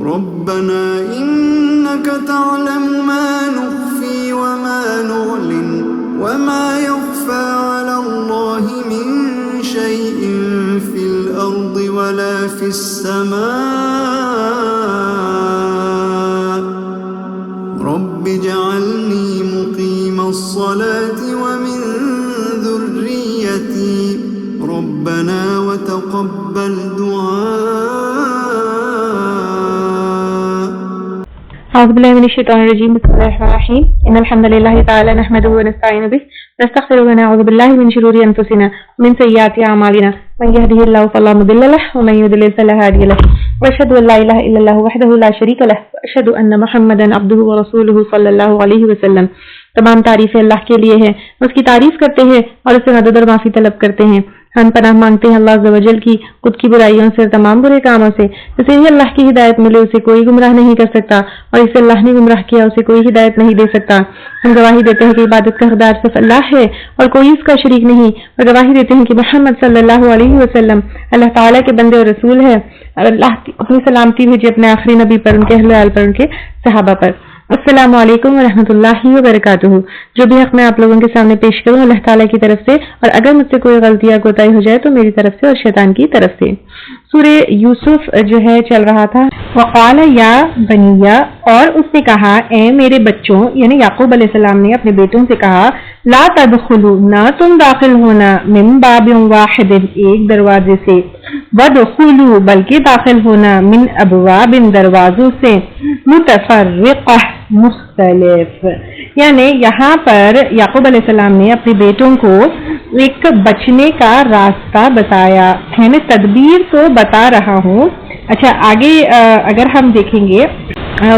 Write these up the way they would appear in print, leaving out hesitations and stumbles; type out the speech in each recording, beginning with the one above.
ربنا إنك تعلم ما نخفي وما نعلن وما يخفى على الله من شيء في الأرض ولا في السماء رب اجعلني مقيم الصلاة ومن ذريتي ربنا وتقبل دعاء. أعوذ بالله من الشيطان الرجيم. بسم الله الرحمن الرحيم. إن الحمد لله تعالى نحمده ونستعين به ونستغفره ونعوذ بالله من شرور أنفسنا ومن سيئات أعمالنا من يهده الله فلا مضل له ومن يضلل فلا هادي له وأشهد أن لا إله إلا الله وحده لا شريك له وأشهد أن محمدا عبده ورسوله صلی اللہ علیہ وسلم. تمام تعریفیں اللہ کے لیے ہیں، اس کی تعریف کرتے ہیں اور اس سے مدد اور معافی طلب کرتے ہیں. ہم پناہ مانگتے ہیں اللہ عز و جل کی خود کی برائیوں سے، تمام برے کاموں سے. جسے ہی اللہ کی ہدایت ملے اسے کوئی گمراہ نہیں کر سکتا، اور اسے اللہ نے گمراہ کیا اسے کوئی ہدایت نہیں دے سکتا. ہم گواہی دیتے ہیں کہ عبادت کا حقدار صرف اللہ ہے اور کوئی اس کا شریک نہیں، اور گواہی دیتے ہیں کہ محمد صلی اللہ علیہ وسلم اللہ تعالیٰ کے بندے اور رسول ہے، اور اللہ اپنی سلامتی بھیجے اپنے آخری نبی پر، ان کے اہل ویال پر، ان کے صحابہ پر. السلام علیکم ورحمۃ اللہ وبرکاتہ. جو بھی حق میں آپ لوگوں کے سامنے پیش کروں اللہ تعالیٰ کی طرف سے، اور اگر مجھ سے کوئی غلطی یا کوتاہی ہو جائے تو میری طرف سے اور شیطان کی طرف سے. سورہ یوسف جو ہے چل رہا تھا. وقال یا بنیا، اور اس نے کہا اے میرے بچوں، یعنی یعقوب علیہ السلام نے اپنے بیٹوں سے کہا، لا تدخلوا، نہ تم داخل ہونا، من باب واحد، ایک دروازے سے، ودخلوا، بلکہ داخل ہونا، من ابواب، دروازوں سے، متفرقہ، مختلف. یعنی یہاں پر یعقوب علیہ السلام نے اپنے بیٹوں کو ایک بچنے کا راستہ بتایا. میں تدبیر تو بتا رہا ہوں. اچھا آگے اگر ہم دیکھیں گے،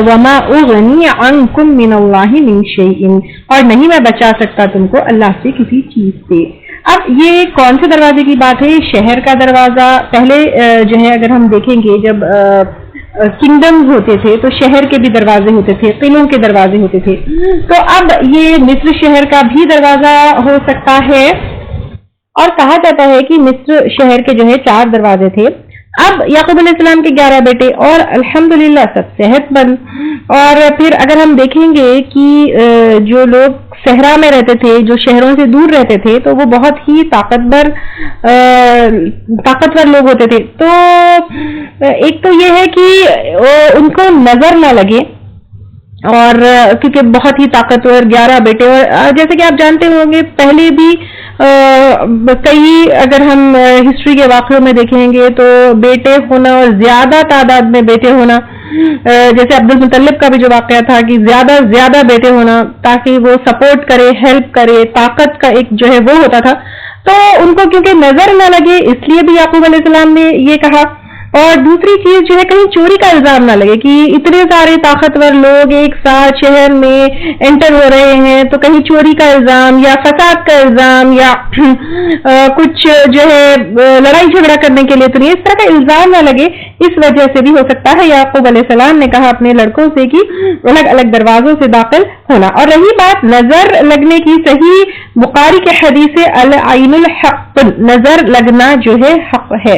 وما اغنی عنکم من اللہ من شیء، اور نہیں میں بچا سکتا تم کو اللہ سے کسی چیز سے. اب یہ کون سے دروازے کی بات ہے؟ شہر کا دروازہ. پہلے جو ہے اگر ہم دیکھیں گے جب کنگڈمز ہوتے تھے تو شہر کے بھی دروازے ہوتے تھے، قلعوں کے دروازے ہوتے تھے. تو اب یہ مصر شہر کا بھی دروازہ ہو سکتا ہے، اور کہا جاتا ہے کہ مصر شہر کے جو ہے 4 دروازے تھے. اب یعقوب علیہ السلام کے 11 بیٹے اور الحمدللہ سب صحت مند. اور پھر اگر ہم دیکھیں گے کہ جو لوگ صحرا میں رہتے تھے، جو شہروں سے دور رہتے تھے، تو وہ بہت ہی طاقتور لوگ ہوتے تھے. تو ایک تو یہ ہے کہ ان کو نظر نہ لگے، اور کیونکہ بہت ہی طاقتور 11 بیٹے. اور جیسے کہ آپ جانتے ہوں گے پہلے بھی کئی اگر ہم ہسٹری کے واقعوں میں دیکھیں گے تو بیٹے ہونا اور زیادہ تعداد میں بیٹے ہونا، جیسے عبد المطلب کا بھی جو واقعہ تھا کہ زیادہ بیٹے ہونا تاکہ وہ سپورٹ کرے، ہیلپ کرے، طاقت کا ایک جو ہے وہ ہوتا تھا. تو ان کو کیونکہ نظر نہ لگے اس لیے بھی یعقوب علیہ السلام نے یہ کہا. اور دوسری چیز جو ہے کہیں چوری کا الزام نہ لگے کہ اتنے سارے طاقتور لوگ ایک ساتھ شہر میں انٹر ہو رہے ہیں تو کہیں چوری کا الزام یا فساد کا الزام یا کچھ جو ہے لڑائی جھگڑا کرنے کے لیے تو نہیں، اس طرح کا الزام نہ لگے، اس وجہ سے بھی ہو سکتا ہے یعقوب علیہ السلام نے کہا اپنے لڑکوں سے کہ الگ الگ دروازوں سے داخل ہونا. اور رہی بات نظر لگنے کی، صحیح بخاری کے حدیث العین الحق، نظر لگنا جو ہے حق ہے.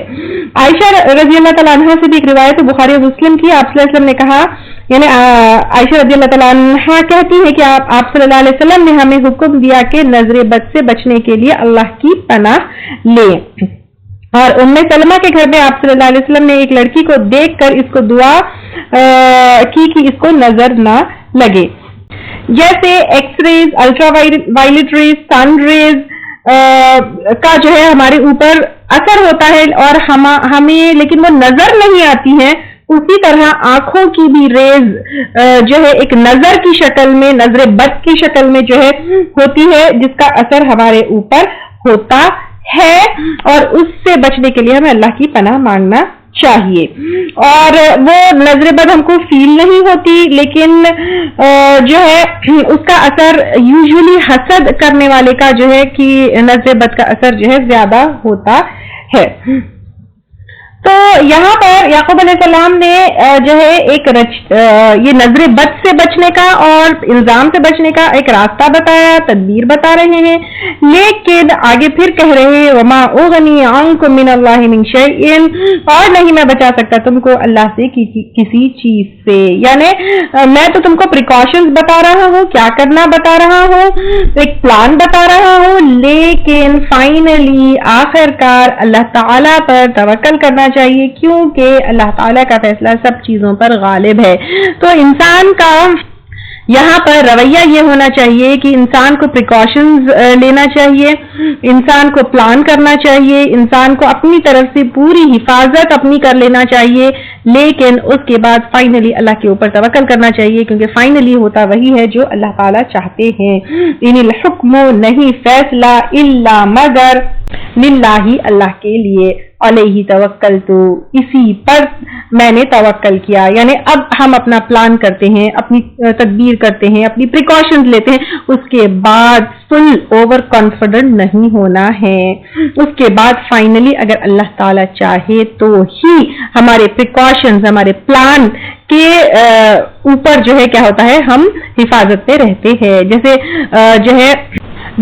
عائشہ رضی اللہ تعالیٰ عنہ سے بھی ایک روایت بخاری و مسلم کی، آپ صلی اللہ علیہ وسلم نے کہا، یعنی عائشہ رضی اللہ تعالیٰ عنہ کہتی ہے کہ آپ صلی اللہ علیہ وسلم نے ہمیں حکم دیا کہ نظر بد سے بچنے کے لیے اللہ کی پناہ لیں. اور ام سلمہ کے گھر میں آپ صلی اللہ علیہ وسلم نے ایک لڑکی کو دیکھ کر اس کو دعا کی کہ اس کو نظر نہ لگے. جیسے X rays, ultraviolet rays, sun rays کا جو ہے ہمارے اوپر اثر ہوتا ہے اور ہمیں لیکن وہ نظر نہیں آتی ہیں، اسی طرح آنکھوں کی بھی ریز جو ہے ایک نظر کی شکل میں، نظر بد کی شکل میں جو ہے ہوتی ہے، جس کا اثر ہمارے اوپر ہوتا ہے، اور اس سے بچنے کے لیے ہمیں اللہ کی پناہ مانگنا چاہیے. اور وہ نظر بد ہم کو فیل نہیں ہوتی، لیکن جو ہے اس کا اثر یوزلی حسد کرنے والے کا جو ہے کہ نظر بد کا اثر جو ہے زیادہ ہوتا ہے. تو یہاں پر یعقوب علیہ السلام نے جو ہے ایک یہ نظر بد سے بچنے کا اور الزام سے بچنے کا ایک راستہ بتایا، تدبیر بتا رہے ہیں، لیکن آگے پھر کہہ رہے ہیں وما اغنی عنکم من اللہ من شیء، اور نہیں میں بچا سکتا تم کو اللہ سے کسی چیز سے، یعنی میں تو تم کو پریکاشنز بتا رہا ہوں، کیا کرنا بتا رہا ہوں، ایک پلان بتا رہا ہوں، لیکن فائنلی آخر کار اللہ تعالیٰ پر توکل کرنا چاہیے، کیونکہ اللہ تعالیٰ کا فیصلہ سب چیزوں پر غالب ہے۔ تو انسان کا یہاں پر رویہ یہ ہونا چاہیے کہ انسان کو پریکاشنز لینا چاہیے، انسان کو پلان کرنا چاہیے، انسان کو اپنی طرف سے پوری حفاظت اپنی کر لینا چاہیے، لیکن اس کے بعد فائنلی اللہ کے اوپر توکل کرنا چاہیے، کیونکہ فائنلی ہوتا وہی ہے جو اللہ تعالیٰ چاہتے ہیں۔ ان الحکم، نہیں فیصلہ، الا مگر للہ، اللہ کے لیے، علیہ توکلت، اسی پر میں نے توکل کیا، یعنی اب ہم اپنا پلان کرتے ہیں، اپنی تدبیر کرتے ہیں، اپنی پریکاشنز لیتے ہیں، اس کے بعد فل اوور کانفیڈنٹ نہیں ہونا ہے، اس کے بعد فائنلی اگر اللہ تعالی چاہے تو ہی ہمارے پریکاشنز، ہمارے پلان کے اوپر جو ہے کیا ہوتا ہے، ہم حفاظت پہ رہتے ہیں۔ جیسے جو ہے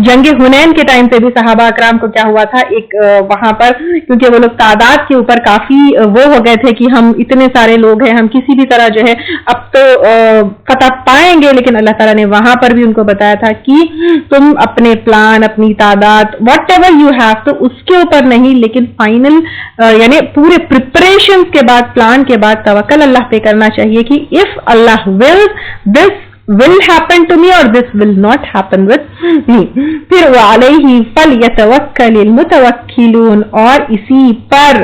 جنگ حنین کے ٹائم پہ بھی صحابہ اکرام کو کیا ہوا تھا، ایک وہاں پر کیونکہ وہ لوگ تعداد کے اوپر کافی وہ ہو گئے تھے کہ ہم اتنے سارے لوگ ہیں، ہم کسی بھی طرح جو ہے اب تو فتح پائیں گے، لیکن اللہ تعالیٰ نے وہاں پر بھی ان کو بتایا تھا کہ تم اپنے پلان، اپنی تعداد واٹ ایور یو ہیو، تو اس کے اوپر نہیں، لیکن فائنل یعنی پورے پریپریشن کے بعد، پلان کے بعد توکل اللہ پہ کرنا چاہیے کہ if Allah will this will happen to me or this will not happen with me۔ پھر وعلیہ فلیتوکل المتوکلون، اور اسی پر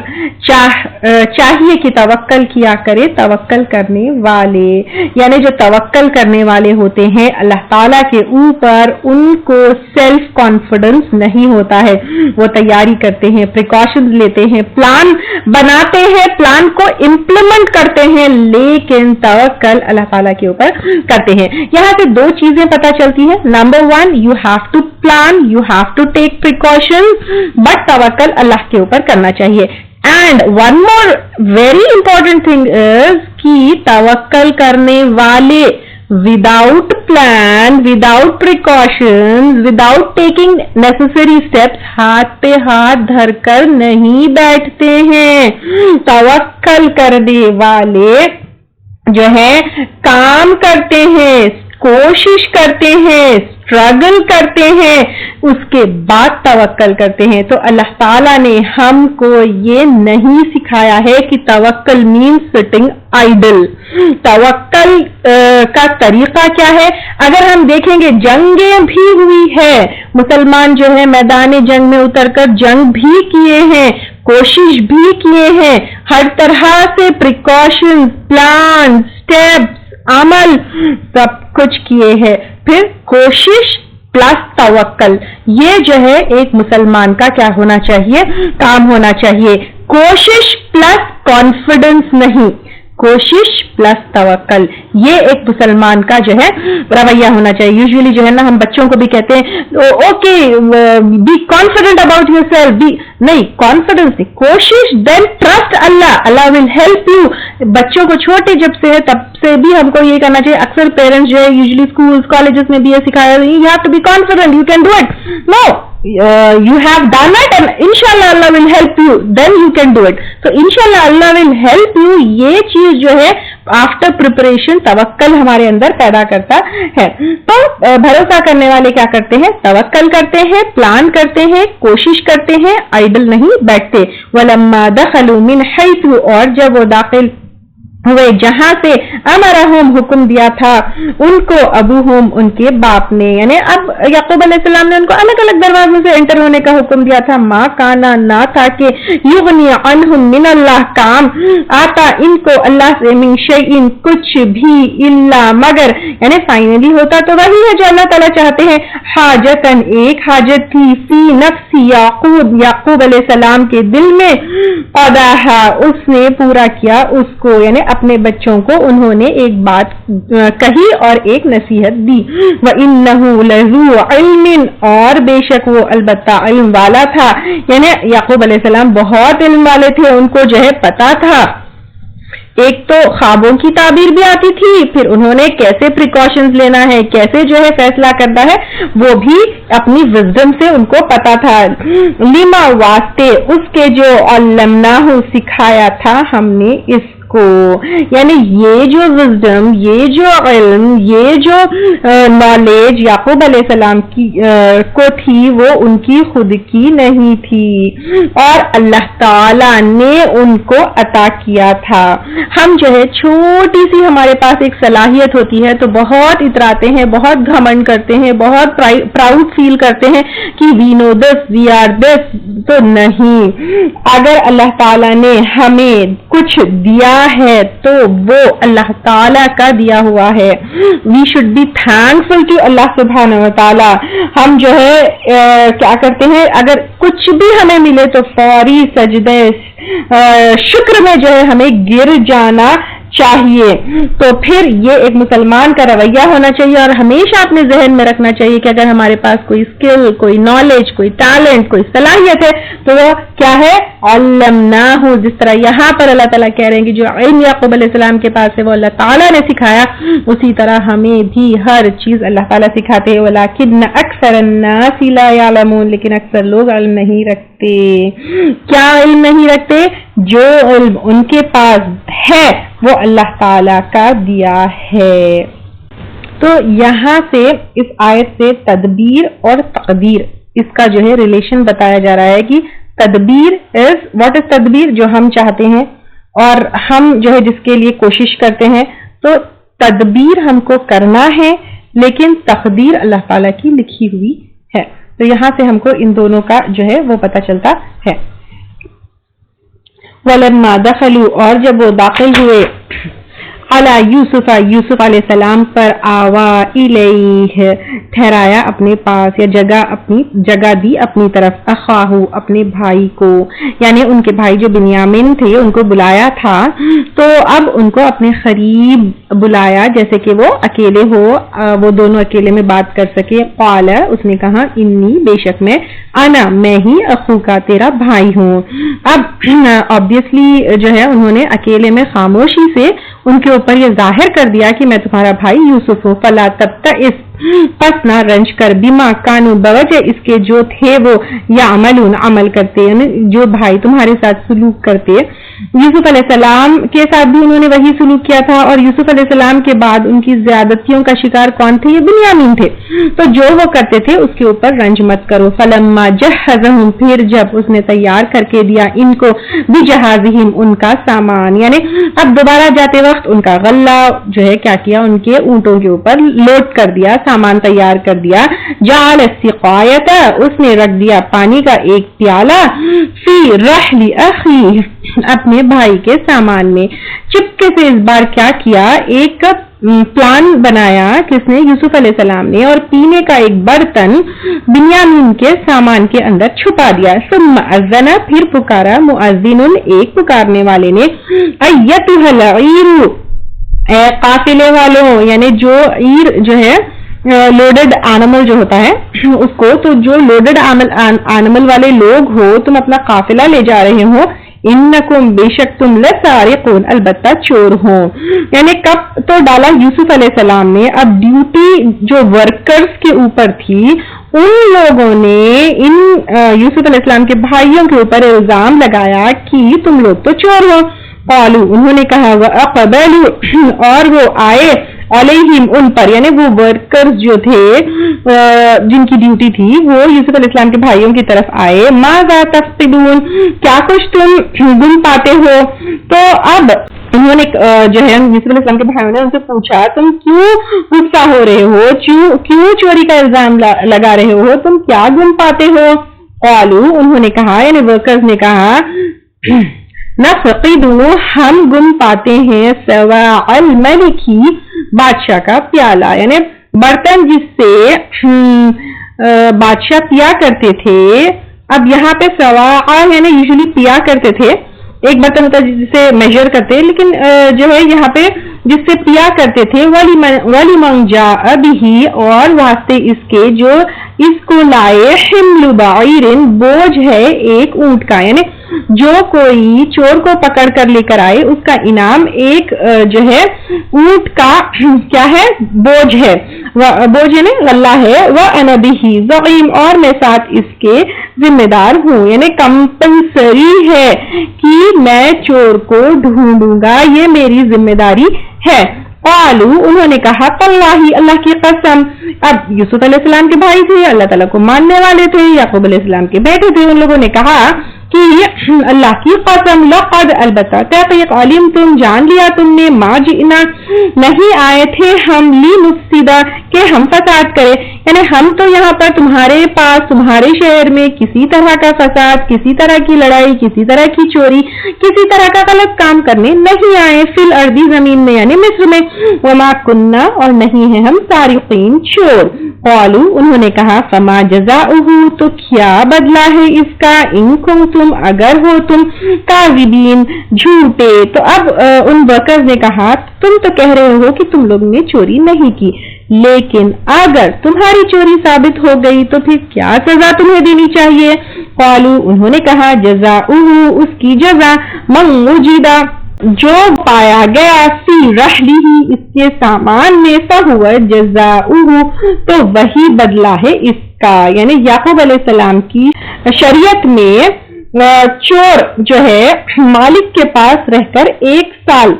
چاہیے کہ توکل کیا کرے توکل کرنے والے، یعنی جو توکل کرنے والے ہوتے ہیں اللہ تعالیٰ کے اوپر، ان کو سیلف کانفیڈنس نہیں ہوتا ہے، وہ تیاری کرتے ہیں، پریکاشنز لیتے ہیں، پلان بناتے ہیں، پلان کو امپلیمنٹ کرتے ہیں، لیکن توکل اللہ تعالیٰ کے اوپر کرتے ہیں۔ یہاں سے دو چیزیں پتہ چلتی ہیں، number 1 you have to plan, you have to take precaution, but توکل اللہ کے اوپر کرنا چاہیے۔ And one more very important thing is کہ توکل کرنے والے without plan, without precaution, without taking necessary steps ہاتھ پہ ہاتھ دھر کر نہیں بیٹھتے ہیں۔ توکل کرنے والے جو ہے کام کرتے ہیں، کوشش کرتے ہیں، اسٹرگل کرتے ہیں، اس کے بعد توکل کرتے ہیں۔ تو اللہ تعالیٰ نے ہم کو یہ نہیں سکھایا ہے کہ توکل مینس سٹنگ آئیڈل۔ توکل کا طریقہ کیا ہے؟ اگر ہم دیکھیں گے جنگیں بھی ہوئی ہے، مسلمان جو ہے میدان جنگ میں اتر کر جنگ بھی کیے ہیں، کوشش بھی کیے ہیں، ہر طرح سے پریکاشن، پلان، سٹیپس، عمل سب کچھ کیے ہیں، پھر کوشش پلس توکل، یہ جو ہے ایک مسلمان کا کیا ہونا چاہیے، کام ہونا چاہیے۔ کوشش پلس کانفیڈنس نہیں، کوشش پلس توکل، یہ ایک مسلمان کا جو ہے رویہ ہونا چاہیے۔ یوزلی جو ہے نا ہم بچوں کو بھی کہتے ہیں okay be confident about yourself, نہیں کانفیڈنس نہیں، کوشش، then trust Allah, Allah will help you. بچوں کو چھوٹے جب سے ہے تب سے بھی ہم کو یہ کرنا چاہیے۔ اکثر پیرنٹس جو ہے یوزلی اسکولز کالجز میں بھی یہ سکھایا you have to be confident, you can do it, no you have done it and inshallah Allah will help you, then you can do it۔ تو inshallah Allah will help you یہ چیز جو ہے after preparation توکل ہمارے اندر پیدا کرتا ہے۔ تو بھروسہ کرنے والے کیا کرتے ہیں؟ توکل کرتے ہیں، پلان کرتے ہیں، کوشش کرتے ہیں، آئیڈل نہیں بیٹھتے۔ وَلَمَّا دَخَلُوا مِنْ حَيْثُ، اور جب وہ داخل ہوئے جہاں سے امرہم حکم دیا تھا ان کو ابوہم ان کے باپ نے، یعنی اب یعقوب علیہ السلام نے ان کو الگ الگ دروازوں سے انٹر ہونے کا حکم دیا تھا۔ ما کانا، نہ تھا کہ یغنی عنہم من اللہ، کام آتا ان کو اللہ سے، من شیء کچھ بھی، الا مگر، یعنی فائنلی ہوتا تو وہی ہے جو اللہ تعالیٰ چاہتے ہیں۔ حاجتن، ایک حاجت تھی، فی نفس یعقوب، یعقوب علیہ السلام کے دل میں، قضاہا، اس نے پورا کیا اس کو، یعنی اپنے بچوں کو انہوں نے ایک بات کہی اور ایک نصیحت دی. وَإِنَّهُ لَذُو عِلْمٍ اور بے شک وہ البتہ علم والا تھا. یعنی یعقوب علیہ السلام بہت علم والے تھے، ان کو جو ہے پتا تھا. ایک تو خوابوں کی تعبیر بھی آتی تھی، پھر انہوں نے کیسے پریکاشنز لینا ہے، کیسے جو ہے فیصلہ کرنا ہے، وہ بھی اپنی وزڈم سے ان کو پتا تھا. لما واسطے اس کے جو علمناہ سکھایا تھا ہم نے اس کو، یعنی یہ جو وزڈم، یہ جو علم، یہ جو نالج یعقوب علیہ السلام کی کو تھی، وہ ان کی خود کی نہیں تھی اور اللہ تعالی نے ان کو عطا کیا تھا. ہم جو ہے چھوٹی سی ہمارے پاس ایک صلاحیت ہوتی ہے تو بہت اتراتے ہیں، بہت گھمنڈ کرتے ہیں، بہت پراؤڈ فیل کرتے ہیں کہ وی نو دس، وی آر دس. تو نہیں، اگر اللہ تعالیٰ نے ہمیں کچھ دیا ہے تو وہ اللہ تعالیٰ کا دیا ہوا ہے. We should be thankful to Allah سبحانہ و تعالیٰ. ہم جو ہے کیا کرتے ہیں، اگر کچھ بھی ہمیں ملے تو فوری سجدے شکر میں جو ہے ہمیں گر جانا چاہیے. تو پھر یہ ایک مسلمان کا رویہ ہونا چاہیے اور ہمیشہ اپنے ذہن میں رکھنا چاہیے کہ اگر ہمارے پاس کوئی اسکل، کوئی نالج، کوئی ٹیلنٹ، کوئی صلاحیت ہے تو وہ کیا ہے، علمناہ. جس طرح یہاں پر اللہ تعالیٰ کہہ رہے ہیں کہ جو علم یعقوب علیہ السلام کے پاس ہے وہ اللہ تعالیٰ نے سکھایا، اسی طرح ہمیں بھی ہر چیز اللہ تعالیٰ سکھاتے ہیں. ولیکن اکثر الناس لا یعلمون، لیکن اکثر لوگ علم نہیں رکھتے. کیا علم نہیں رکھتے؟ جو علم ان کے پاس ہے وہ اللہ تعالیٰ کا دیا ہے. تو یہاں سے اس آیت سے تدبیر اور تقدیر، اس کا جو ہے ریلیشن بتایا جا رہا ہے کہ تدبیر واٹ از تدبیر، جو ہم چاہتے ہیں اور ہم جو ہے جس کے لیے کوشش کرتے ہیں. تو تدبیر ہم کو کرنا ہے لیکن تقدیر اللہ تعالیٰ کی لکھی ہوئی ہے. تو یہاں سے ہم کو ان دونوں کا جو ہے وہ پتہ چلتا ہے. وَلَمَّا دَخَلُوا اور جب وہ داخل ہوئے علی یوسف، یوسف علیہ السلام پر، آوا الیہ ٹھہرایا اپنے پاس یا جگہ دی اپنی طرف، اخاہو اپنے بھائی کو، یعنی ان کے بھائی جو بنیامین تھے ان کو بلایا تھا تو اب ان کو اپنے قریب بلایا جیسے کہ وہ اکیلے ہو، وہ دونوں اکیلے میں بات کر سکے. قال اس نے کہا، انی بے شک میں ہی اخو کا تیرا بھائی ہوں. اب آبویسلی جو ہے انہوں نے اکیلے میں خاموشی سے ان کے اوپر یہ ظاہر کر دیا کہ میں تمہارا بھائی یوسف ہوں. فلا تبتئس پس نہ رنج کر، بما کانوا بوجہ اس کے جو تھے وہ یعملون عمل کرتے، یعنی جو بھائی تمہارے ساتھ سلوک کرتے. یوسف علیہ السلام کے ساتھ بھی انہوں نے وہی سلوک کیا تھا اور یوسف علیہ السلام کے بعد ان کی زیادتیوں کا شکار کون تھے؟ یہ بنیامین تھے. تو جو وہ کرتے تھے اس کے اوپر رنج مت کرو. فلما جہزہم پھر جب اس نے تیار کر کے دیا ان کو، بجہازہم ان کا سامان، یعنی اب دوبارہ جاتے وقت ان کا غلہ جو ہے کیا کیا، ان کے اونٹوں کے اوپر لوڈ کر دیا، سامان تیار کر دیا. جعل السقایۃ اس نے رکھ دیا پانی کا ایک پیالہ، فی رحل اخیہ اپنے بھائی کے سامان میں. چپکے سے اس بار کیا کیا، ایک پلان بنایا کس نے؟ یوسف علیہ السلام نے، اور پینے کا ایک برتن بنیامین کے سامان کے اندر چھپا دیا. ثم اذن پھر پکارا، مؤذن ایک پکارنے والے نے، ایتھا العیر اے قافلے والوں، یعنی جو عیر جو ہے لوڈڈ اینیمل جو ہوتا ہے اس کو، تو جو لوڈڈ اینیمل والے لوگ ہو، تم اپنا قافلہ لے جا رہے ہو، انکم بے شک تم لسارقون البتہ چور ہو. یعنی کب تو ڈالا یوسف علیہ السلام نے، اب ڈیوٹی جو ورکرز کے اوپر تھی ان لوگوں نے ان یوسف علیہ السلام کے بھائیوں کے اوپر الزام لگایا کہ تم لوگ تو چور ہو. قالوا انہوں نے کہا، وَأَقْبَلُوا اور وہ آئے، علیہم ان پر، یعنی وہ ورکرز جو تھے جن کی ڈیوٹی تھی وہ یوسف علیہ السلام کے بھائیوں کی طرف آئے. ماذا تفقدون کیا کچھ تم گن پاتے ہو. تو اب انہوں نے جو ہے یوسف علیہ السلام کے بھائیوں نے ان سے پوچھا، تم کیوں غصہ ہو رہے ہو، کیوں چوری کا الزام لگا رہے ہو، تم کیا گن پاتے ہو. قالوا انہوں نے کہا، یعنی ورکرز نے کہا، نفقد ہم گن پاتے ہیں سواع الملکی بادشاہ کا پیالہ، یعنی برتن جس سے بادشاہ پیا کرتے تھے. اب یہاں پہ سواع یعنی یوزلی پیا کرتے تھے، ایک برتن ہوتا ہے جسے میجر کرتے، لیکن جو ہے یہاں پہ جس سے پیا کرتے تھے، وَلِمَنْ جَاءَ بِهِ، اور واسطے اس کے جو اس کو لائے، حِمْلُ بَعِيرٍ، بوجھ ہے ایک اونٹ کا، یعنی جو کوئی چور کو پکڑ کر لے کر آئے اس کا انعام ایک جو ہے اونٹ کا کیا ہے، بوجھ ہے، بوجھ یعنی غلہ ہے، وَأَنَا بِهِ زَعِيمٌ، اور میں ساتھ اس کے ذمہ دار ہوں، یعنی کمپلسری ہے کہ میں چور کو ڈھونڈوں گا، یہ میری ذمہ داری ہے۔ قالوا، انہوں نے کہا، تاللہ، اللہ کی قسم، اب یوسف علیہ السلام کے بھائی تھے، اللہ تعالیٰ کو ماننے والے تھے، یعقوب علیہ السلام کے بیٹے تھے، ان لوگوں نے کہا کہ اللہ کی قسم، لقد، البتہ، تحقیق، علمتم، جان لیا تم نے، ما جئنا، نہیں آئے تھے ہم، لنفسد، کہ ہم فساد کرے، یعنی ہم تو یہاں پر تمہارے پاس، تمہارے شہر میں کسی طرح کا فساد، کسی طرح کی لڑائی، کسی طرح کی چوری، کسی طرح کا غلط کام کرنے نہیں آئے، فی الارض، زمین میں یعنی مصر میں، وما کننا، اور نہیں ہیں ہم سارقین، چور۔ قالوا، انہوں نے کہا، فما جزاؤہ، تو کیا بدلہ ہے اس کا، ان کنتم، اگر ہو تم، کاذبین، جھوٹے۔ تو اب ان ورکرز نے کہا، تم تو کہہ رہے ہو کہ تم لوگوں نے چوری نہیں کی، لیکن اگر تمہاری چوری ثابت ہو گئی تو پھر کیا سزا تمہیں دینی چاہیے؟ قالوا، انہوں نے کہا، جزاؤہ، اس کی جزا، من وجد، جو پایا گیا، فی رحلہ، اس کے سامان میں، فہو جزاؤہ، تو وہی بدلہ ہے اس کا، یعنی یعقوب علیہ السلام کی شریعت میں چور جو ہے مالک کے پاس رہ کر 1 سال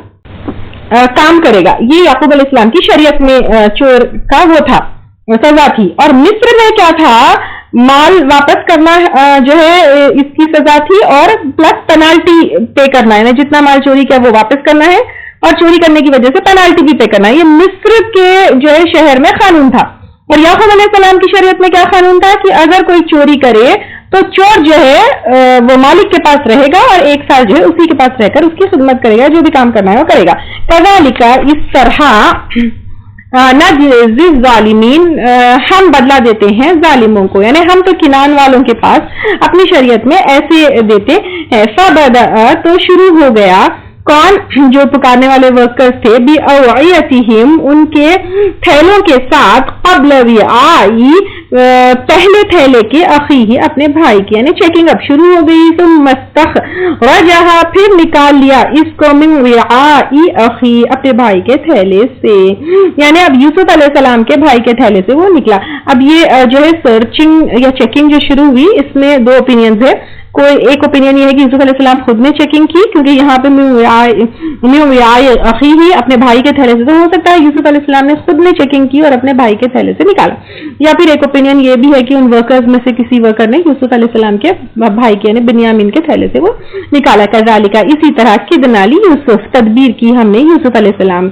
کام کرے گا، یہ یعقوب علیہ السلام کی شریعت میں چور کا وہ تھا، سزا تھی۔ اور مصر میں کیا تھا، مال واپس کرنا جو ہے اس کی سزا تھی، اور پلس پینالٹی پے کرنا ہے، جتنا مال چوری کیا وہ واپس کرنا ہے، اور چوری کرنے کی وجہ سے پینالٹی بھی پے کرنا ہے۔ یہ مصر کے جو ہے شہر میں قانون تھا۔ اور یعقوب علیہ السلام کی شریعت میں کیا قانون تھا کہ اگر کوئی چوری کرے تو چور جو ہے وہ مالک کے پاس رہے گا، اور 1 سال جو ہے اسی کے پاس رہ کر اس کی خدمت کرے گا، جو بھی کام کرنا ہے وہ کرے گا۔ کذالک، اس طرح، نجزی الظالمین، ہم بدلہ دیتے ہیں ظالموں کو، یعنی ہم تو کنان والوں کے پاس اپنی شریعت میں ایسے دیتے ہیں۔ فبدأ، تو شروع ہو گیا، کون، جو پکارنے والے ورکرز تھے، بِأَوْعِيَتِهِمْ، ان کے تھیلوں کے ساتھ، قبل وعاء، پہلے تھیلے کے، اخیہ، اپنے بھائی کے، یعنی چیکنگ اب شروع ہو گئی۔ ثم استخرجها، پھر نکال لیا اس کو، من وعاء اخی، اپنے بھائی کے تھیلے سے، یعنی اب یوسف علیہ السلام کے بھائی کے تھیلے سے وہ نکلا۔ اب یہ جو ہے سرچنگ یا چیکنگ جو شروع ہوئی، اس میں 2 اوپینینز ہے۔ کوئی ایک اوپینین یہ ہے کہ یوسف علیہ السلام خود نے چیکنگ کی، کیونکہ یہاں پہ اخی ہی، اپنے بھائی کے تھیلے سے، تو ہو سکتا ہے یوسف علیہ السلام نے خود نے چیکنگ کی اور اپنے بھائی کے تھیلے سے نکالا۔ یا پھر ایک اوپینین یہ بھی ہے کہ ان ورکرز میں سے کسی ورکر نے یوسف علیہ السلام کے بھائی کے، یعنی بنیامین کے تھیلے سے وہ نکالا۔ کذالک، اسی طرح، کدنا لی یوسف، تدبیر کی ہم نے یوسف علیہ السلام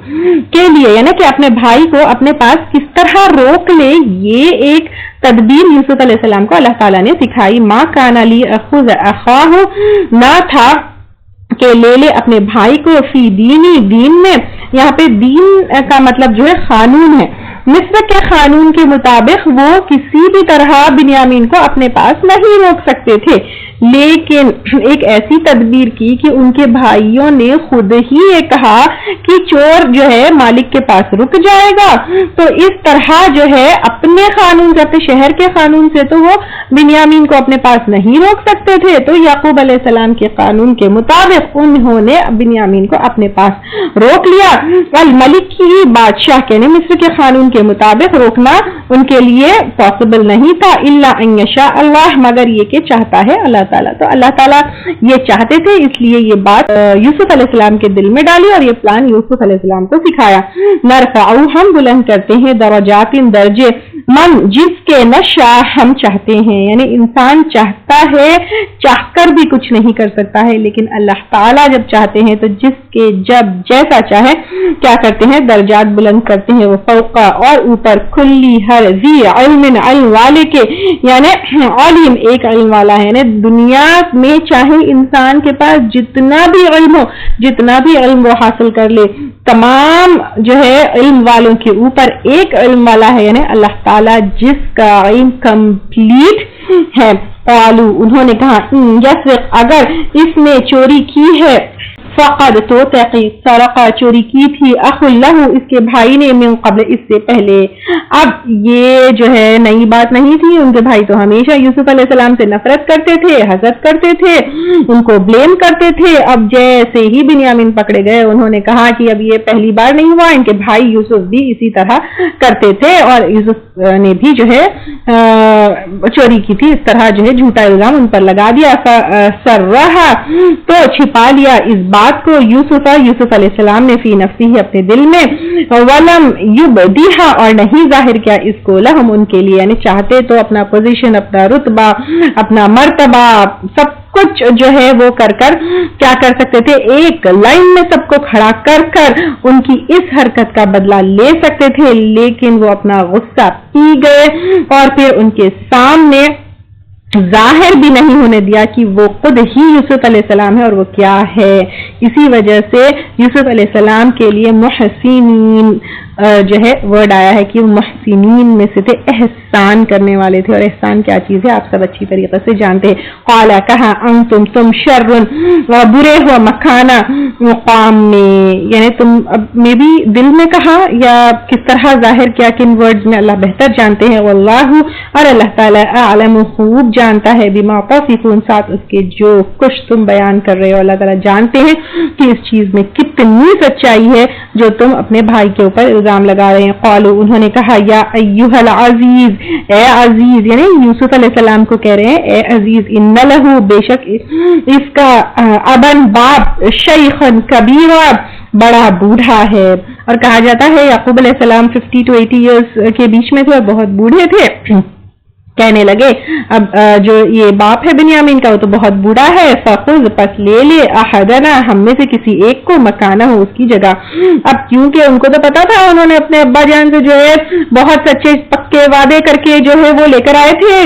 کے لیے، یعنی کہ اپنے بھائی کو اپنے پاس کس طرح روک لے، یہ ایک تدبیر یوسف علیہ السلام کو اللہ تعالیٰ نے سکھائی۔ ما کان لیأخذ اخاہ، نہ تھا کہ لے لے اپنے بھائی کو، فی دینی، دین میں، یہاں پہ دین کا مطلب جو ہے قانون ہے، مصر کے قانون کے مطابق وہ کسی بھی طرح بنیامین کو اپنے پاس نہیں روک سکتے تھے، لیکن ایک ایسی تدبیر کی کہ ان کے بھائیوں نے خود ہی یہ کہا کہ چور جو ہے مالک کے پاس رک جائے گا، تو اس طرح جو ہے اپنے قانون سے، اپنے شہر کے قانون سے تو وہ بنیامین کو اپنے پاس نہیں روک سکتے تھے، تو یعقوب علیہ السلام کے قانون کے مطابق انہوں نے بنیامین کو اپنے پاس روک لیا۔ الملک کی، بادشاہ کے، یعنی مصر کے قانون کے مطابق روکنا ان کے لیے پاسبل نہیں تھا، الا ان یشاء اللہ، مگر یہ کہ چاہتا ہے اللہ تعالیٰ۔ تو اللہ تعالیٰ یہ چاہتے تھے، اس لیے یہ بات یوسف علیہ السلام کے دل میں ڈالی اور یہ پلان یوسف علیہ السلام کو سکھایا۔ نرفع، ہم بلند کرتے ہیں، درجات، درجے، من، جس کے نشاء، ہم چاہتے ہیں، یعنی انسان چاہتا ہے، چاہ کر بھی کچھ نہیں کر سکتا ہے، لیکن اللہ تعالیٰ جب چاہتے ہیں تو جس کے جب جیسا چاہے کیا کرتے ہیں، درجات بلند کرتے ہیں۔ وہ فوقا، اور اوپر، کلی، ہر، ذی علم، علم والے کے، یعنی علیم، ایک علم والا ہے، یعنی دنیا میں چاہے انسان کے پاس جتنا بھی علم ہو، جتنا بھی علم وہ حاصل کر لے، تمام جو ہے علم والوں کے اوپر ایک علم والا ہے، یعنی اللہ تعالیٰ، جس کا علم کمپلیٹ ہے. قالوا انہوں نے کہا یسرق اگر اس نے چوری کی ہے فقد تو تحقیق سرقہ چوری کی تھی اخ لہ اس کے بھائی نے من قبل اس سے پہلے. اب یہ جو ہے نئی بات نہیں تھی, ان کے بھائی تو ہمیشہ یوسف علیہ السلام سے نفرت کرتے تھے, حسد کرتے تھے, ان کو بلیم کرتے تھے. اب جیسے ہی بنیامین پکڑے گئے انہوں نے کہا کہ اب یہ پہلی بار نہیں ہوا, ان کے بھائی یوسف بھی اسی طرح کرتے تھے اور یوسف نے بھی جو ہے چوری کی تھی. اس طرح جو ہے جھوٹا الزام ان پر لگا دیا. سرہا تو چھپا لیا اس بات کو یوسف علیہ السلام نے فی نفسی ہی اپنے دل میں, ولم یبدیہا اور نہیں ظاہر کیا اس کو لہم ان کے لیے, یعنی چاہتے تو اپنا پوزیشن, اپنا رتبہ, اپنا مرتبہ سب کچھ جو ہے وہ کر کیا کر سکتے تھے, ایک لائن میں سب کو کھڑا کر ان کی اس حرکت کا بدلہ لے سکتے تھے, لیکن وہ اپنا غصہ پی گئے اور پھر ان کے سامنے ظاہر بھی نہیں ہونے دیا کہ وہ خود ہی یوسف علیہ السلام ہے اور وہ کیا ہے. اسی وجہ سے یوسف علیہ السلام کے لیے محسنین جو ہے ورڈ آیا ہے کہ وہ محسنین میں سے تھے, احسان کرنے والے تھے. اور احسان کیا چیز ہے آپ سب اچھی طریقے سے جانتے ہیں. قالا کہا انتم تم شر برے ہو مکانا مقام میں, یعنی تم میں بھی دل میں کہا یا کس طرح ظاہر کیا کن ورڈز میں اللہ بہتر جانتے ہیں. واللہ اور اللہ تعالیٰ اعلم خوب جانتا ہے بما تصفون ساتھ اس کے جو کچھ تم بیان کر رہے ہو. اللہ تعالیٰ جانتے ہیں کہ اس چیز میں کتنی سچائی ہے جو تم اپنے بھائی کے اوپر الزام لگا رہے ہیں. قالوا انہوں نے کہا یا ایھا العزیز, اے عزیز, یعنی یوسف علیہ السلام کو کہہ رہے ہیں اے عزیز, ان لہ بے شک اس کا ابن باپ, شیخن کبیرا بڑا بوڑھا ہے. اور کہا جاتا ہے یعقوب علیہ السلام 50 to 80 ایئرس کے بیچ میں تھے اور بہت بوڑھے تھے. کہنے لگے اب جو یہ باپ ہے بنیامین کا وہ تو بہت بوڑھا ہے, فخذ پس لے لے احدنا ہم میں سے کسی ایک کو مکانہ ہو اس کی جگہ. اب کیونکہ ان کو تو پتا تھا, انہوں نے اپنے ابا جان سے جو ہے بہت سچے پکے وعدے کر کے جو ہے وہ لے کر آئے تھے,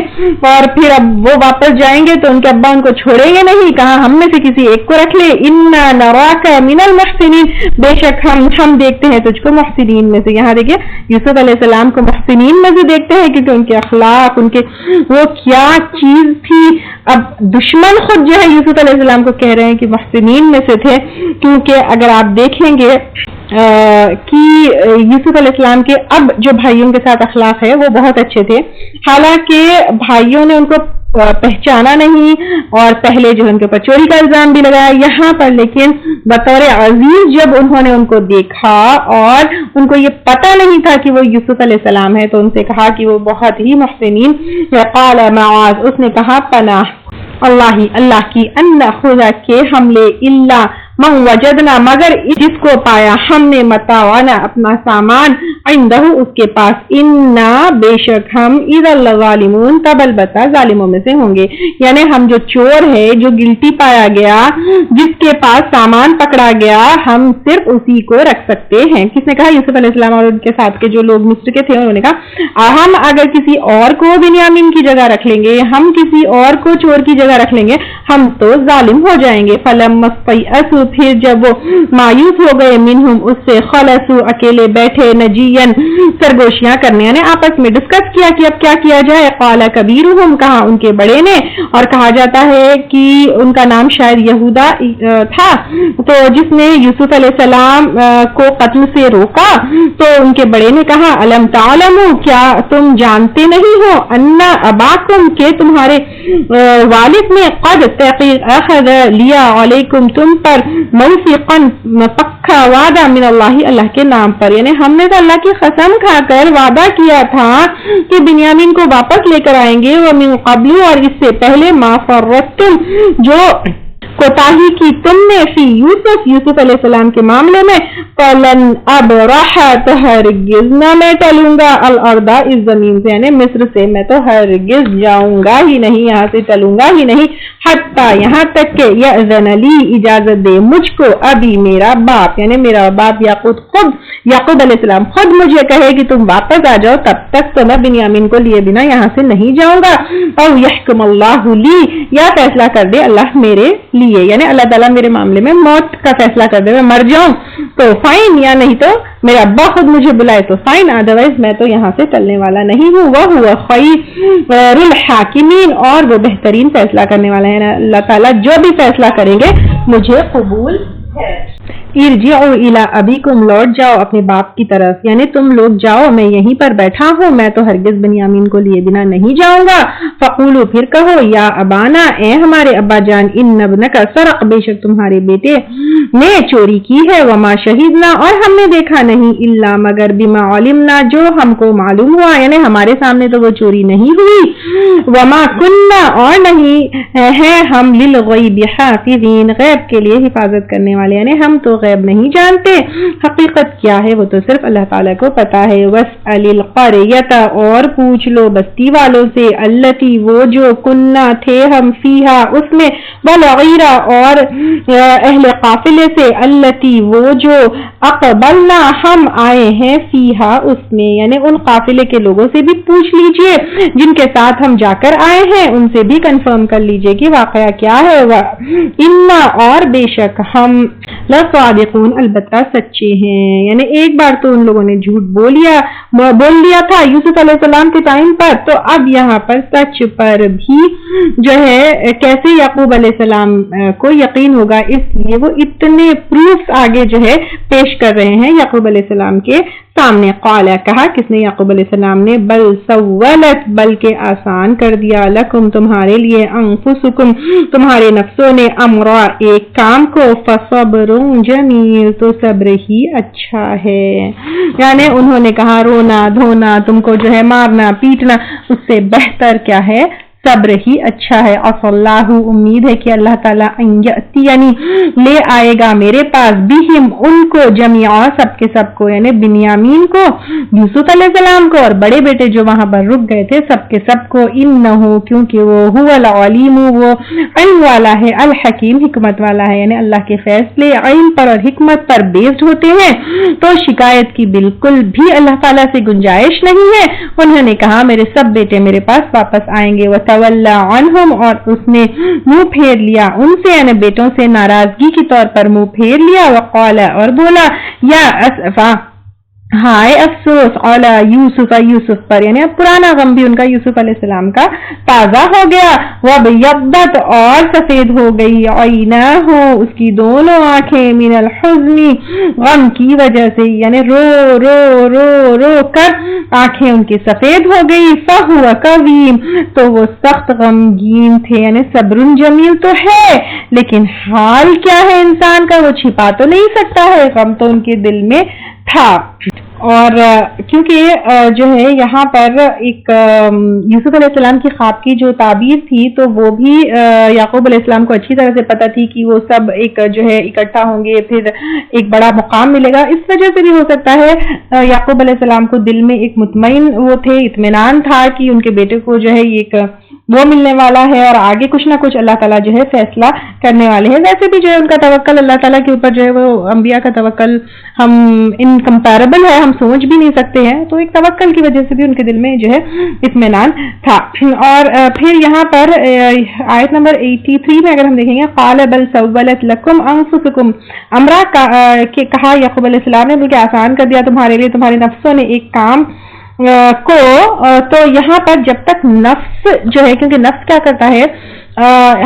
اور پھر اب وہ واپس جائیں گے تو ان کے ابا ان کو چھوڑیں گے نہیں. کہا ہم میں سے کسی ایک کو رکھ لے. انا نراک من المحسنین, بے شک ہم دیکھتے ہیں تجھ کو محسنین میں سے. یہاں دیکھیے یوسف علیہ السلام کو محسنین میں سے دیکھتے ہیں کیونکہ ان کے اخلاق, ان کے وہ کیا چیز تھی. اب دشمن خود جو ہے یوسف علیہ السلام کو کہہ رہے ہیں کہ محسنین میں سے تھے, کیونکہ اگر آپ دیکھیں گے کہ یوسف علیہ السلام کے اب جو بھائیوں کے ساتھ اخلاق ہے وہ بہت اچھے تھے. حالانکہ بھائیوں نے ان کو پہچانا نہیں اور پہلے جو ان کے اوپر چوری کا الزام بھی لگایا یہاں پر, لیکن بطور عزیز جب انہوں نے ان کو دیکھا اور ان کو یہ پتہ نہیں تھا کہ وہ یوسف علیہ السلام ہے تو ان سے کہا کہ وہ بہت ہی محسنین. قال معاذ, اس نے کہا پناہ اللہ کی, ان خدا کے حملے الا من وجدنا مگر جس کو پایا ہم نے متاعنا اپنا سامان عندہ اس کے پاس, انا بے شک ہم اذا لظالمون تب البتہ ظالموں میں سے ہوں گے. یعنی ہم جو چور ہے جو گلٹی پایا گیا جس کے پاس سامان پکڑا گیا ہم صرف اسی کو رکھ سکتے ہیں. کس نے کہا؟ یوسف علیہ السلام اور ان کے ساتھ کے جو لوگ مصر کے تھے انہوں نے کہا ہم اگر کسی اور کو بنیامین کی جگہ رکھ لیں گے, ہم کسی اور کو چور کی جگہ رکھ لیں گے, ہم تو ظالم ہو جائیں گے. فلما استيئسوا پھر جب وہ مایوس ہو گئے منہم اس سے, خلصوا اکیلے بیٹھے, نجین سرگوشیاں کرنے, یعنی آپس میں ڈسکس کیا کہ اب کیا کیا جائے. قال کبیرہم, کہا ان کے بڑے نے, اور کہا جاتا ہے کہ ان کا نام شاید یہودا تھا, تو جس نے یوسف علیہ السلام کو قتل سے روکا تو ان کے بڑے نے کہا الم تعلموا, کیا تم جانتے نہیں ہو, ان اباکم کہ تمہارے والد نے قد تحقیق اخذ لیا علیکم تم پر موثقا پکا وعدہ من اللہ کے نام پر, یعنی ہم نے تو اللہ کی قسم کھا کر وعدہ کیا تھا کہ بنیامین کو واپس لے کر آئیں گے. ومن قبل اور اس سے پہلے ما فرطتم جو کوتاہی کی تم نے فی یوسف علیہ السلام کے معاملے میں, فلن ابرح ہرگز نہ میں ٹلوں گا, الارض اس زمین سے, یعنی مصر سے میں تو ہرگز جاؤں گا ہی نہیں, یہاں سے چلوں گا ہی نہیں, حتی یہاں تک کہ یأذن لی اجازت دے مجھ کو ابھی میرا باپ, یعنی میرا باپ یعقوب علیہ السلام خود مجھے کہے کہ تم واپس آ جاؤ, تب تک تو میں بنیامین کو لیے بنا یہاں سے نہیں جاؤں گا. اور یحکم اللہ لی, یا فیصلہ کر دے اللہ میرے لیے, دیے, یعنی اللہ تعالیٰ میرے معاملے میں موت کا فیصلہ کر دے, میں مر جاؤں تو فائن, یا نہیں تو میرا ابا خود مجھے بلائے تو فائن, ادروائز میں تو یہاں سے چلنے والا نہیں ہوں. وہ خیر الحاکمین, اور وہ بہترین فیصلہ کرنے والا ہے. اللہ تعالیٰ جو بھی فیصلہ کریں گے مجھے قبول ہے. ارجعوا الی ابیکم, لوٹ جاؤ اپنے باپ کی طرف, یعنی تم لوگ جاؤ, میں یہیں پر بیٹھا ہوں, میں تو ہرگز بنیامین کو لیے بنا نہیں جاؤں گا. فقولوا, پھر کہو, یا ابانا, اے ہمارے ابا جان, ان ابنک سرق, بے شک تمہارے بیٹے نے چوری کی ہے, وما شہدنا, اور ہم نے دیکھا نہیں, الا مگر بما علمنا, جو ہم کو معلوم ہوا, یعنی ہمارے سامنے تو وہ چوری نہیں ہوئی. وما کننا, اور نہیں ہے ہم للغیب حافظین, غیب کے لیے حفاظت کرنے والے, یعنی ہم تو غیب نہیں جانتے, حقیقت کیا ہے وہ تو صرف اللہ تعالیٰ کو پتا ہے. واسأل القریۃ, اور پوچھ لو بستی والوں سے, التی, وہ جو, کننا, تھے ہم, فیہا, اس میں, والغیرہ, اور اہل قافلے سے, التی, وہ جو, اقبلنا, ہم آئے ہیں, فیہا, اس میں, یعنی ان قافلے کے لوگوں سے بھی پوچھ لیجئے جن کے ساتھ ہم جا کر آئے ہیں, ان سے بھی کنفرم کر لیجئے کہ واقعہ کیا ہے. انا, اور بے شک ہم, لصادقون, البتہ سچے ہیں. یعنی ایک بار تو ان لوگوں نے جھوٹ بول لیا تھا یوسف علیہ السلام کے ٹائم پر, تو اب یہاں پر سچ پر بھی جو ہے کیسے یعقوب علیہ السلام کو یقین ہوگا, اس لیے وہ اتنے پروفس آگے جو ہے پیش کر رہے ہیں یعقوب علیہ السلام کے سامنے. قال, کہا, کس نے, یعقوب علیہ السلام نے, بل سولت, بلکہ آسان کر دیا, لکم, تمہارے لیے, انفسکم, تمہارے نفسوں نے, امرا, ایک کام کو, فصبر جمیل, تو صبر ہی اچھا ہے. یعنی انہوں نے کہا رونا دھونا, تم کو جو ہے مارنا پیٹنا, اس سے بہتر کیا ہے, صبر ہی اچھا ہے. عفا اللہ, امید ہے کہ اللہ تعالیٰ یعنی لے آئے گا میرے پاس, بہم, ان کو, جمیعا, سب کے سب کو, یعنی بنیامین کو, یوسف علیہ السلام کو, اور بڑے بیٹے جو وہاں پر رک گئے تھے سب کے سب کو, انہو, کیونکہ وہ, هو العلیم, وہ علم والا ہے, الحکیم, حکمت والا ہے. یعنی اللہ کے فیصلے علم پر اور حکمت پر بیسڈ ہوتے ہیں, تو شکایت کی بالکل بھی اللہ تعالیٰ سے گنجائش نہیں ہے. انہوں نے کہا میرے سب بیٹے میرے پاس واپس آئیں گے. وتولی عنہم, اور اس نے منہ پھیر لیا ان سے, یعنی بیٹوں سے ناراضگی کے طور پر منہ پھیر لیا. وقال, اور بولا, یا اسفا, ہائے افسوس, علی یوسف, یوسف پر, یعنی اب پرانا غم بھی ان کا یوسف علیہ السلام کا تازہ ہو گیا. وابیضت, اور سفید ہو گئی, عیناہ, اس کی دونوں آنکھیں, من الحزن, غم کی وجہ سے, یعنی رو رو رو رو کر آنکھیں ان کی سفید ہو گئی. فہو کظیم, تو وہ سخت غمگین تھے, یعنی صبر جمیل تو ہے لیکن حال کیا ہے انسان کا وہ چھپا تو نہیں سکتا ہے, غم تو ان کے دل میں تھا. اور کیونکہ جو ہے یہاں پر ایک یوسف علیہ السلام کی خواب کی جو تعبیر تھی تو وہ بھی یعقوب علیہ السلام کو اچھی طرح سے پتہ تھی کہ وہ سب ایک جو ہے اکٹھا ہوں گے, پھر ایک بڑا مقام ملے گا. اس وجہ سے بھی ہو سکتا ہے یعقوب علیہ السلام کو دل میں ایک مطمئن وہ تھے, اطمینان تھا کہ ان کے بیٹے کو جو ہے ایک وہ ملنے والا ہے اور آگے کچھ نہ کچھ اللہ تعالیٰ جو ہے فیصلہ کرنے والے ہیں. ویسے بھی جو ہے ان کا توکل اللہ تعالیٰ کے اوپر جو ہے وہ انبیاء کا توکل ہم انکمپیریبل ہے, ہم سوچ بھی نہیں سکتے ہیں. تو ایک توکل کی وجہ سے بھی ان کے دل میں جو ہے اطمینان تھا. اور پھر یہاں پر آیت نمبر 83 میں اگر ہم دیکھیں گے, قال بل سولت لکم انفسکم امرا, کہا یعقوب علیہ السلام نے بلکہ آسان کر دیا تمہارے لیے تمہارے نفسوں نے ایک کام کو. تو یہاں پر جب تک نفس جو ہے, کیونکہ نفس کیا کرتا ہے,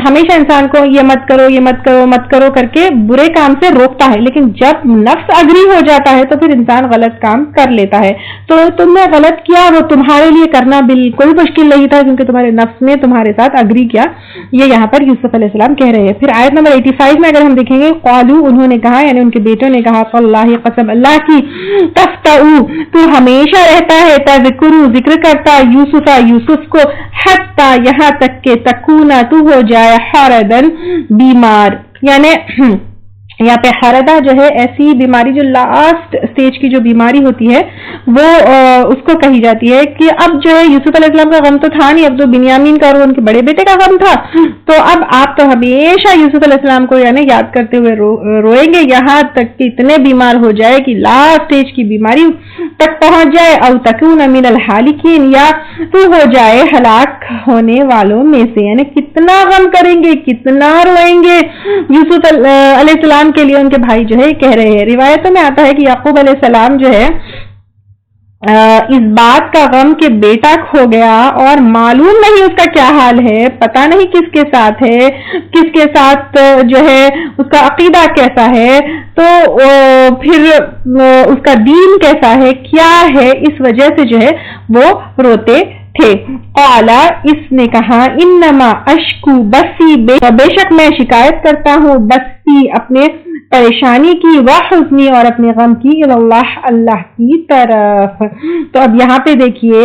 ہمیشہ انسان کو یہ مت کرو یہ مت کرو مت کرو کر کے برے کام سے روکتا ہے, لیکن جب نفس اگری ہو جاتا ہے تو پھر انسان غلط کام کر لیتا ہے. تو تم نے غلط کیا, وہ تمہارے لیے کرنا بالکل مشکل نہیں تھا کیونکہ تمہارے نفس نے تمہارے ساتھ اگری کیا. یہ یہاں پر یوسف علیہ السلام کہہ رہے ہیں. پھر آیت نمبر 85 میں اگر ہم دیکھیں گے, قالو, انہوں نے کہا, یعنی ان کے بیٹوں نے کہا, اللہ قسم اللہ کی, تفتؤ, تو ہمیشہ رہتا ہے, تذکرو, ذکر کرتا, یوسف, یوسف کو, حتی, یہاں تک کہ, تکونا, تو ہو جائے, حردن, بیمار. یعنی یہاں پہ حردہ جو ہے ایسی بیماری جو لاسٹ سٹیج کی جو بیماری ہوتی ہے وہ اس کو کہی جاتی ہے کہ اب جو ہے یوسف علیہ السلام کا غم تو تھا نہیں، اب تو بنیامین کا اور ان کے بڑے بیٹے کا غم تھا، تو اب آپ تو ہمیشہ یوسف علیہ السلام کو یعنی یاد کرتے ہوئے روئیں گے، یہاں تک کہ اتنے بیمار ہو جائے کہ لاسٹ اسٹیج کی بیماری تک پہنچ جائے، او تکون من الحالکین، یا تو ہو جائے ہلاک ہونے والوں میں سے. یعنی کتنا غم کریں گے، کتنا روئیں گے یوسف علیہ السلام کے لیے. ان کے بھائی جو ہے کہہ رہے ہیں، روایتوں میں آتا ہے کہ یعقوب علیہ السلام جو ہے اس بات کا غم کہ بیٹا کھو گیا اور معلوم نہیں اس کا کیا حال ہے، پتہ نہیں کس کے ساتھ ہے، کس کے ساتھ جو ہے اس کا عقیدہ کیسا ہے، تو پھر اس کا دین کیسا ہے، کیا ہے، اس وجہ سے جو ہے وہ روتے تھے. قالا، اس نے کہا، انما اشکو بسی، بے شک میں شکایت کرتا ہوں، بسی اپنے پریشانی کی، وحزنی اور اپنے غم کی، اللہ اللہ کی طرف. تو اب یہاں پہ دیکھیے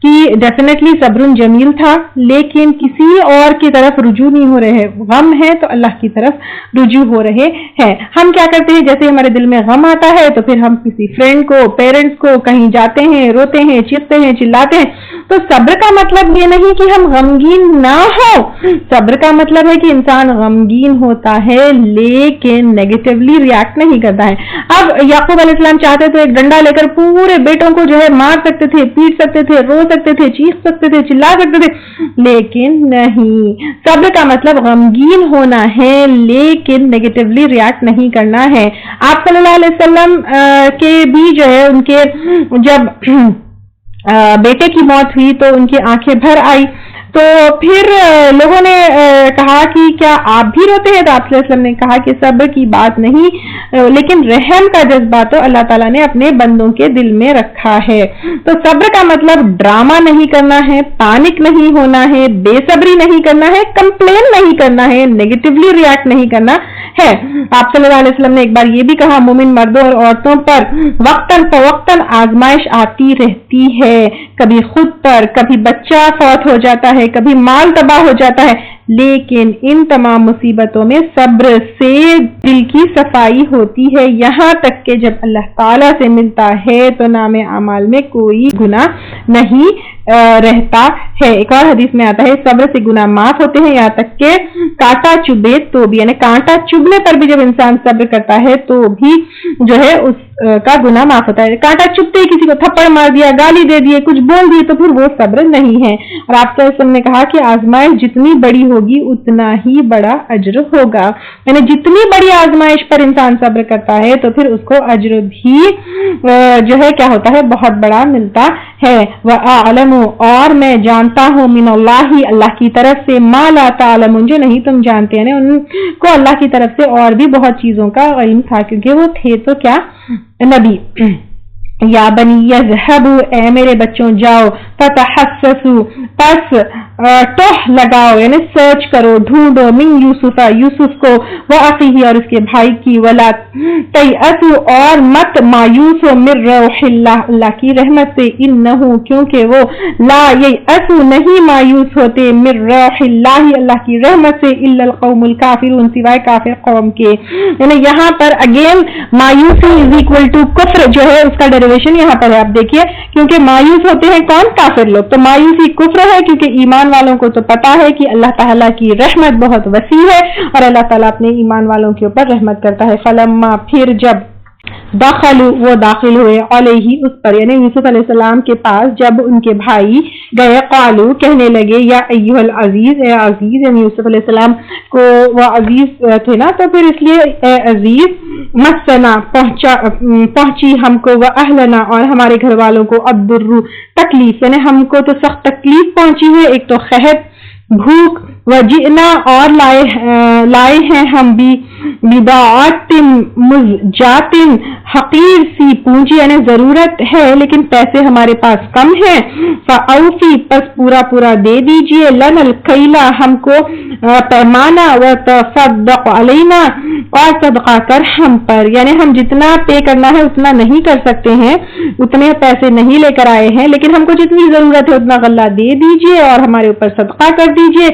کہ ڈیفینیٹلی صبر جمیل تھا، لیکن کسی اور کی طرف رجوع نہیں ہو رہے، غم ہے تو اللہ کی طرف رجوع ہو رہے ہیں. ہم کیا کرتے ہیں، جیسے ہمارے دل میں غم آتا ہے تو پھر ہم کسی فرینڈ کو، پیرنٹس کو کہیں جاتے ہیں، روتے ہیں، چیختے ہیں، چلاتے ہیں. تو صبر کا مطلب یہ نہیں کہ ہم غمگین نہ ہو، صبر کا مطلب ہے کہ انسان غمگین ہوتا ہے لیکن نیگیٹولی ریاکٹ نہیں کرتا ہے. اب یعقوب علیہ السلام چاہتے تھے ڈنڈا لے کر پورے بیٹوں کو جو ہے مار سکتے تھے، پیٹ سکتے تھے، رو سکتے تھے، چیخ سکتے تھے، چلا سکتے تھے، لیکن نہیں. صبر کا مطلب غمگین ہونا ہے لیکن نیگیٹولی ریاکٹ نہیں کرنا ہے. آپ صلی اللہ علیہ وسلم کے بھی جو ہے ان کے جب بیٹے کی موت ہوئی تو ان کی آنکھیں بھر آئی، تو پھر لوگوں نے کہا کہ کیا آپ بھی روتے ہیں؟ تو آپ صلی اللہ علیہ وسلم نے کہا کہ صبر کی بات نہیں، لیکن رحم کا جذبہ تو اللہ تعالیٰ نے اپنے بندوں کے دل میں رکھا ہے. تو صبر کا مطلب ڈرامہ نہیں کرنا ہے، پینک نہیں ہونا ہے، بے صبری نہیں کرنا ہے، کمپلین نہیں کرنا ہے، نیگیٹولی ریاکٹ نہیں کرنا ہے. آپ صلی اللہ علیہ وسلم نے ایک بار یہ بھی کہا، مومن مردوں اور عورتوں پر وقتاً فوقتاً آزمائش آتی رہتی ہے، کبھی خود پر، کبھی بچہ فوت ہو جاتا ہے، کبھی مال تباہ ہو جاتا ہے، لیکن ان تمام مصیبتوں میں صبر سے دل کی صفائی ہوتی ہے، یہاں تک کہ جب اللہ تعالیٰ سے ملتا ہے تو نام اعمال میں کوئی گناہ نہیں رہتا ہے. ایک اور حدیث میں آتا ہے صبر سے گناہ معاف ہوتے ہیں یہاں تک کہ کانٹا چبھے تو بھی، یعنی کانٹا چبھنے پر بھی جب انسان صبر کرتا ہے تو بھی جو ہے اس کا گناہ معاف ہوتا ہے. کانٹا چبھتے ہی کسی کو تھپڑ مار دیا، گالی دے دیے، کچھ بول دیے تو پھر وہ صبر نہیں ہے. اور آپ صلی اللہ علیہ وسلم نے کہا کہ آزمائش جتنی بڑی ہوگی اتنا ہی بڑا اجر ہوگا، یعنی جتنی بڑی آزمائش پر انسان صبر کرتا ہے تو پھر اس کو اجر بھی جو ہے کیا ہوتا ہے، بہت بڑا ملتا ہے. وَأَعْلَمُ، اور میں جانتا ہوں، من اللہ، اللہ کی طرف سے، ما لا تعلمون، جو نہیں تم جانتے ہیں. ان کو اللہ کی طرف سے اور بھی بہت چیزوں کا علم تھا کیونکہ وہ تھے تو کیا، نبی. یا بنی یذهبوا، اے میرے بچوں جاؤ، فتحسسوا، پس ٹوہ لگاؤ، یعنی سرچ کرو، ڈھونڈو، من یوسف، یوسف کو، واخیہ، اور اس کے بھائی کی، ولا تیأسوا، اور مت مایوس ہو، من روح اللہ، اللہ کی رحمت سے، انہ، کیونکہ وہ، لا ییأسوا، نہیں مایوس ہوتے، من روح اللہ، اللہ کی رحمت سے، الا القوم الکافرون، سوائے کافر قوم کے. یعنی یہاں پر اگین مایوسی از اکول ٹو کفر جو ہے اس کا ڈیریویشن یہاں پر ہے. آپ دیکھیے، کیونکہ مایوس ہوتے ہیں کون؟ کافر لوگ. تو مایوسی کفر ہے، کیونکہ ایمان والوں کو تو پتا ہے کہ اللہ تعالیٰ کی رحمت بہت وسیع ہے اور اللہ تعالیٰ اپنے ایمان والوں کے اوپر رحمت کرتا ہے. فلما، پھر جب، دخلوا، وہ داخل ہوئے، علیہ، اس پر، یعنی یوسف علیہ السلام کے پاس جب ان کے بھائی گئے، قالوا، کہنے لگے، یا ایھا العزیز، اے عزیز، یعنی یوسف علیہ السلام کو وہ عزیز تھے نا، تو پھر اس لیے اے عزیز، مسنا، پہنچی ہم کو، واہلنا، اور ہمارے گھر والوں کو، الضر، تکلیف، یعنی ہم کو تو سخت تکلیف پہنچی ہے، ایک تو قحط، بھوک، وجئنا، اور لائے ہیں ہم بھی، بضاعت مزجات، حقیر سی پونجی، یعنی ضرورت ہے لیکن پیسے ہمارے پاس کم ہیں، فاوفی، پس پورا دے دیجئے، لنا الکیل، ہم کو پیمانہ، وتصدق علینا، اور صدقہ کر ہم پر، یعنی ہم جتنا پے کرنا ہے اتنا نہیں کر سکتے ہیں، اتنے پیسے نہیں لے کر آئے ہیں، لیکن ہم کو جتنی ضرورت ہے اتنا غلہ دے دیجئے اور ہمارے اوپر صدقہ کر دیجئے.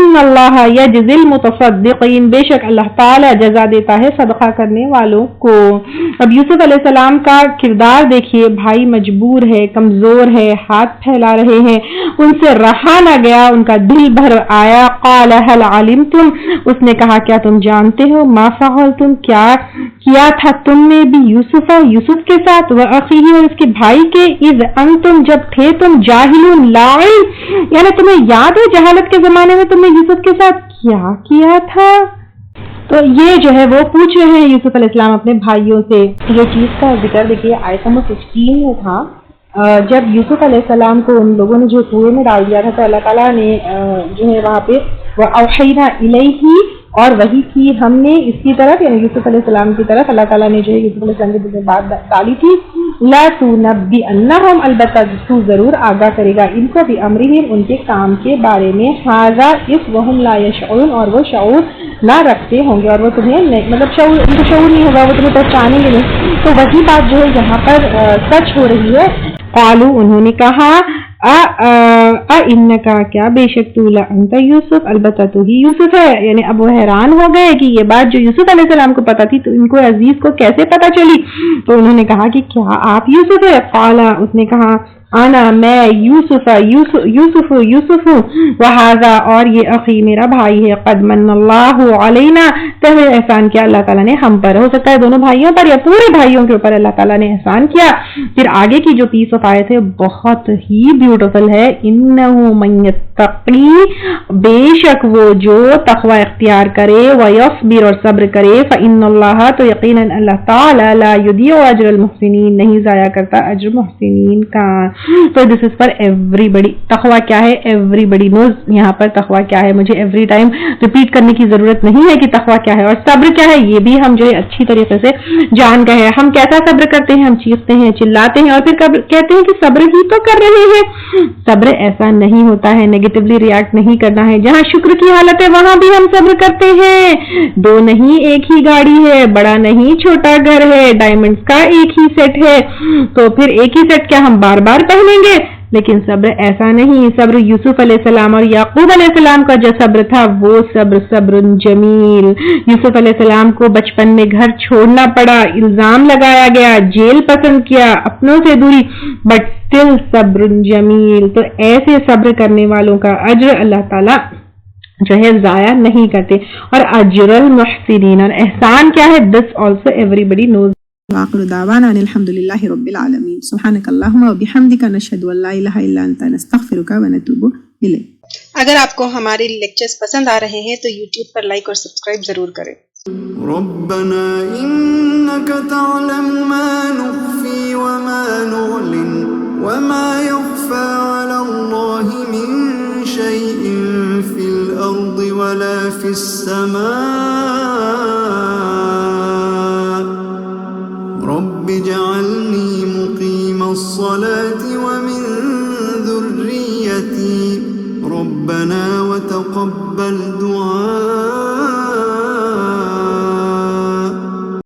ان اللہ یجزی المتصدقین، بے شک اللہ تعالی جزا دیتا ہے صدقہ کرنے والوں کو۔ اب یوسف علیہ السلام کا کردار دیکھیے، بھائی مجبور ہے، کمزور ہے، ہاتھ پھیلا رہے ہیں، ان سے رہا نہ گیا، ان کا دل بھر آیا۔ قال هل علمتم، اس نے کہا کیا تم جانتے ہو، ما فعلتم، کیا کیا تھا تم نے بھی یوسف کے ساتھ، واخیہ، اور اس کے بھائی کے، اذ انتم، جب تھے تم، جاہلون، لا علم، یعنی تمہیں یاد ہے جہالت کے زمانے میں تم نے یوسف کے ساتھ کیا کیا تھا۔ تو یہ جو ہے وہ پوچھ رہے ہیں یوسف علیہ السلام اپنے بھائیوں سے۔ یہ چیز کا ذکر دیکھیے آیت نمبر 15 میں تھا، جب یوسف علیہ السلام کو ان لوگوں نے جو کنویں میں ڈال دیا تھا تو اللہ تعالیٰ نے جو ہے وہاں پہ وَأَوْحَيْنَا إِلَيْهِ، اور وہی کی ہم نے اس کی طرف، یعنی یوسف علیہ السلام کی طرف اللہ تعالیٰ نے جو ہے یوسف علیہ السلام کے دل میں بات ڈالی تھی، لا تُنَبِّئَنَّهُمْ، البتہ تو ضرور آگاہ کرے گا ان کو، بِأَمْرِهِمْ، ان کے کام کے بارے میں، ھذا، اس، وَهُمْ لَا يَشْعُرُونَ، اور وہ شعور نہ رکھتے ہوں گے، اور وہ تمہیں مطلب شعور، ان کو شعور نہیں ہوگا، وہ تمہیں پہچانیں گے نہیں۔ تو وہی بات جو ہے یہاں پر سچ ہو رہی ہے۔ قالوا، انہوں نے کہا، انکا، کیا، بے شک تو، لانت یوسف، البتہ تو ہی یوسف ہے۔ یعنی اب وہ حیران ہو گئے کہ یہ بات جو یوسف علیہ السلام کو پتا تھی تو ان کو عزیز کو کیسے پتا چلی، تو انہوں نے کہا کہ کیا آپ یوسف ہے؟ قال، اس نے کہا، انا، میں، یوسف ہوں، وہذا، اور یہ اخی، میرا بھائی ہے، قد من اللہ علینا، تحقیق احسان کیا اللہ تعالیٰ نے ہم پر، ہو سکتا ہے دونوں بھائیوں پر یا پورے بھائیوں کے اوپر اللہ تعالیٰ نے احسان کیا۔ پھر آگے کی جو پیس آف آیت ہے بہت ہی بیوٹیفل ہے، انہ من یتقی، بے شک وہ جو تقوی اختیار کرے، ویصبر، اور صبر کرے، فإن اللہ، تو یقیناً اللہ تعالیٰ، لا یضیع اجر المحسنین، نہیں ضائع کرتا اجر محسنین کا۔ تو دس از فار ایوری بڈی۔ تقوی کیا ہے؟ ایوری بڈی نوز یہاں پر تقوی کیا ہے، مجھے ایوری ٹائم ریپیٹ کرنے کی ضرورت نہیں ہے کہ تقوی کیا ہے، اور صبر کیا ہے یہ بھی ہم جو ہے اچھی طریقے سے جان گئے ہیں۔ ہم کیسا صبر کرتے ہیں؟ ہم چیختے ہیں، چلاتے ہیں، اور پھر کہتے ہیں کہ صبر ہی تو کر رہے ہیں۔ صبر ایسا نہیں ہوتا ہے، نیگیٹولی ریئیکٹ نہیں کرنا ہے۔ جہاں شکر کی حالت ہے وہاں بھی ہم صبر کرتے ہیں۔ دو نہیں ایک ہی گاڑی ہے، بڑا نہیں چھوٹا گھر ہے، ڈائمنڈز کا ایک ہی سیٹ ہے، تو پھر ایک ہی سیٹ کیا ہم بار بار پہنیں گے؟ لیکن صبر ایسا نہیں۔ صبر یوسف علیہ السلام اور یعقوب علیہ السلام کا جو صبر تھا وہ صبر جمیل۔ یوسف علیہ السلام کو بچپن میں گھر چھوڑنا پڑا، الزام لگایا گیا، جیل پسند کیا، اپنوں سے دوری، بٹ اسٹل صبر جمیل۔ تو ایسے صبر کرنے والوں کا اجر اللہ تعالی جو ہے ضائع نہیں کرتے۔ اور اجر المحسنین، اور احسان کیا ہے؟ دس آلسو ایوری بڈی نوز۔ وآخر دعوانا ان الحمد للہ رب العالمین۔ سبحانک اللہم وبحمدک، نشہد ان لا الہ الا انت، نستغفرک ونتوب الیک۔ اگر آپ کو ہمارے لیکچرز پسند آ رہے ہیں تو یوٹیوب پر لائک اور سبسکرائب ضرور کریں۔ ربنا إنك تعلم ما نخفي وما نعلن وما يخفى على الله من شيء في الأرض ولا في السماء، رب اجعلني مقيم الصلاة ومن ذريتي، ربنا وتقبل دعاء۔